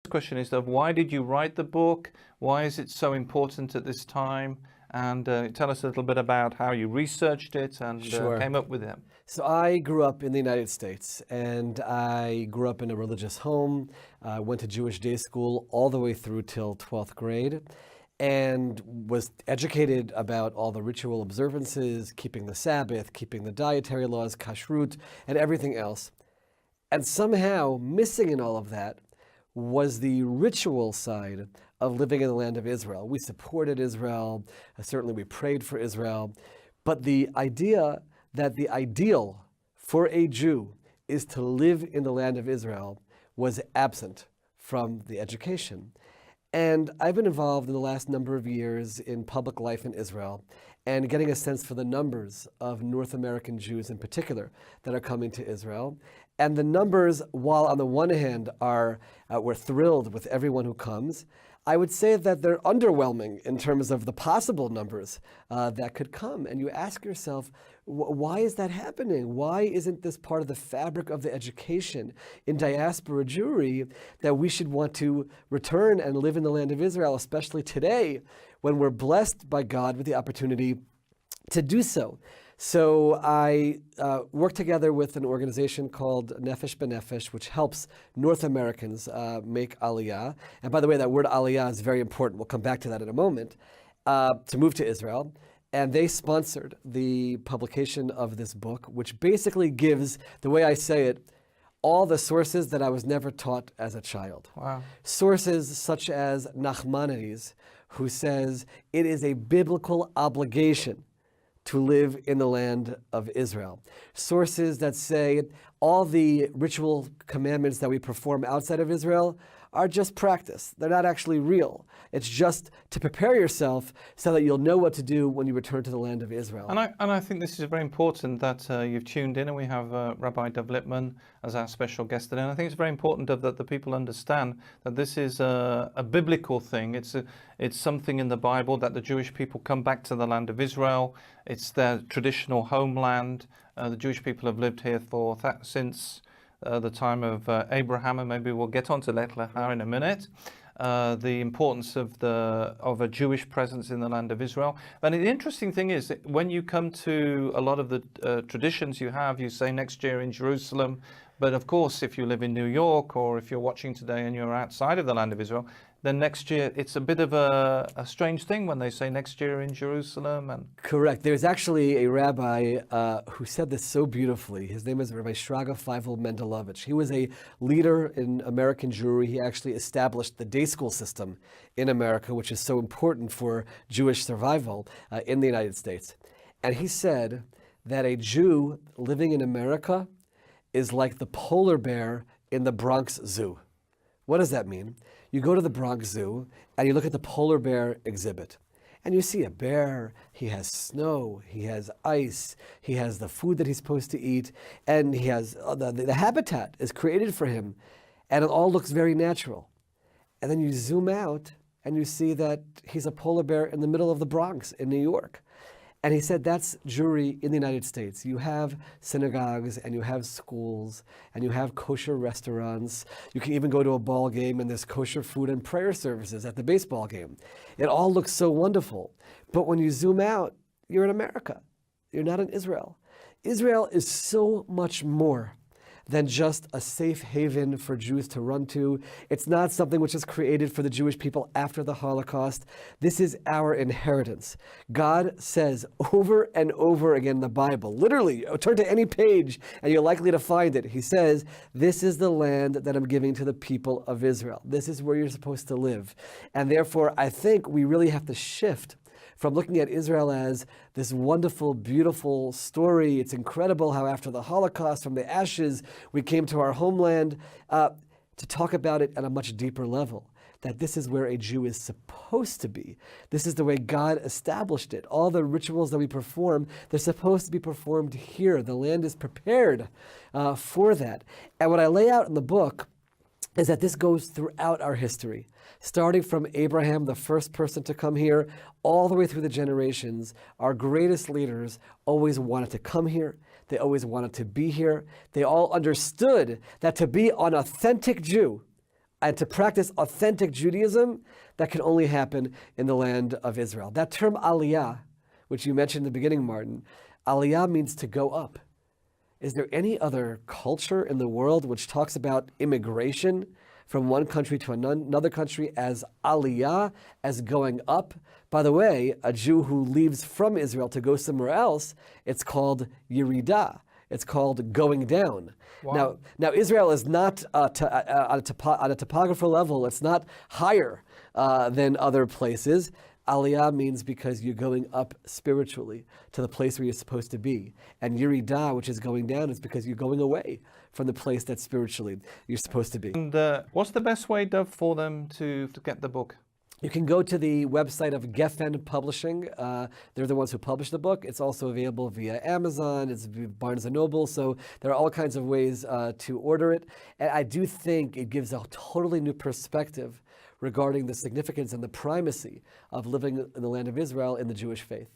question is of why did you write the book? Why is it so important at this time? And tell us a little bit about how you researched it and came up with it. So I grew up in the United States, and I grew up in a religious home. I went to Jewish day school all the way through till 12th grade, and was educated about all the ritual observances, keeping the Sabbath, keeping the dietary laws, kashrut, and everything else. And somehow, missing in all of that was the ritual side of living in the land of Israel. We supported Israel, certainly we prayed for Israel, but the idea that the ideal for a Jew is to live in the land of Israel was absent from the education. And I've been involved in the last number of years in public life in Israel and getting a sense for the numbers of North American Jews in particular that are coming to Israel. And the numbers, while on the one hand we're thrilled with everyone who comes, I would say that they're underwhelming in terms of the possible numbers that could come. And you ask yourself, why is that happening? Why isn't this part of the fabric of the education in diaspora Jewry that we should want to return and live in the land of Israel, especially today when we're blessed by God with the opportunity to do so? So I work together with an organization called Nefesh B'Nefesh, which helps North Americans make Aliyah. And by the way, that word Aliyah is very important. We'll come back to that in a moment, to move to Israel. And they sponsored the publication of this book, which basically gives, the way I say it, all the sources that I was never taught as a child. Wow. Sources such as Nachmanides, who says it is a biblical obligation to live in the land of Israel. Sources that say all the ritual commandments that we perform outside of Israel are just practice. They're not actually real. It's just to prepare yourself so that you'll know what to do when you return to the land of Israel. And I think this is very important that you've tuned in, and we have Rabbi Dov Lipman as our special guest today. And I think it's very important that the people understand that this is a biblical thing. It's something in the Bible that the Jewish people come back to the land of Israel. It's their traditional homeland. The Jewish people have lived here since the time of Abraham, and maybe we'll get on to Lecha in a minute. The importance of a Jewish presence in the land of Israel. And the interesting thing is that when you come to a lot of the traditions you say next year in Jerusalem, but of course if you live in New York or if you're watching today and you're outside of the land of Israel, then next year it's a bit of a strange thing when they say next year in Jerusalem. And correct. There's actually a rabbi who said this so beautifully. His name is Rabbi Shraga Feivel Mendelovich. He was a leader in American Jewry. He actually established the day school system in America, which is so important for Jewish survival in the United States. And he said that a Jew living in America is like the polar bear in the Bronx Zoo. What does that mean? You go to the Bronx Zoo and you look at the polar bear exhibit and you see a bear. He has snow, he has ice, he has the food that he's supposed to eat, and he has the habitat is created for him, and it all looks very natural. And then you zoom out and you see that he's a polar bear in the middle of the Bronx in New York. And he said that's Jewry in the United States. You have synagogues and you have schools and you have kosher restaurants. You can even go to a ball game and there's kosher food and prayer services at the baseball game. It all looks so wonderful. But when you zoom out, you're in America. You're not in Israel. Israel is so much more than just a safe haven for Jews to run to. It's not something which is created for the Jewish people after the Holocaust. This is our inheritance. God says over and over again in the Bible, literally, turn to any page and you're likely to find it. He says, this is the land that I'm giving to the people of Israel. This is where you're supposed to live. And therefore, I think we really have to shift from looking at Israel as this wonderful, beautiful story. It's incredible how after the Holocaust, from the ashes, we came to our homeland, to talk about it at a much deeper level, that this is where a Jew is supposed to be. This is the way God established it. All the rituals that we perform, they're supposed to be performed here. The land is prepared for that. And what I lay out in the book is that this goes throughout our history, starting from Abraham, the first person to come here, all the way through the generations. Our greatest leaders always wanted to come here. They always wanted to be here. They all understood that to be an authentic Jew, and to practice authentic Judaism, that can only happen in the land of Israel. That term aliyah, which you mentioned in the beginning, Martin, aliyah means to go up. Is there any other culture in the world which talks about immigration from one country to another country as aliyah, as going up? By the way, a Jew who leaves from Israel to go somewhere else, it's called yiridah. It's called going down. Wow. Now Israel is not, on a topographical level, it's not higher than other places. Aliyah means because you're going up spiritually to the place where you're supposed to be. And yiridah, which is going down, is because you're going away from the place that spiritually you're supposed to be. And what's the best way, Dov, for them to get the book? You can go to the website of Gefen Publishing. They're the ones who publish the book. It's also available via Amazon. It's Barnes & Noble. So there are all kinds of ways to order it. And I do think it gives a totally new perspective regarding the significance and the primacy of living in the land of Israel in the Jewish faith.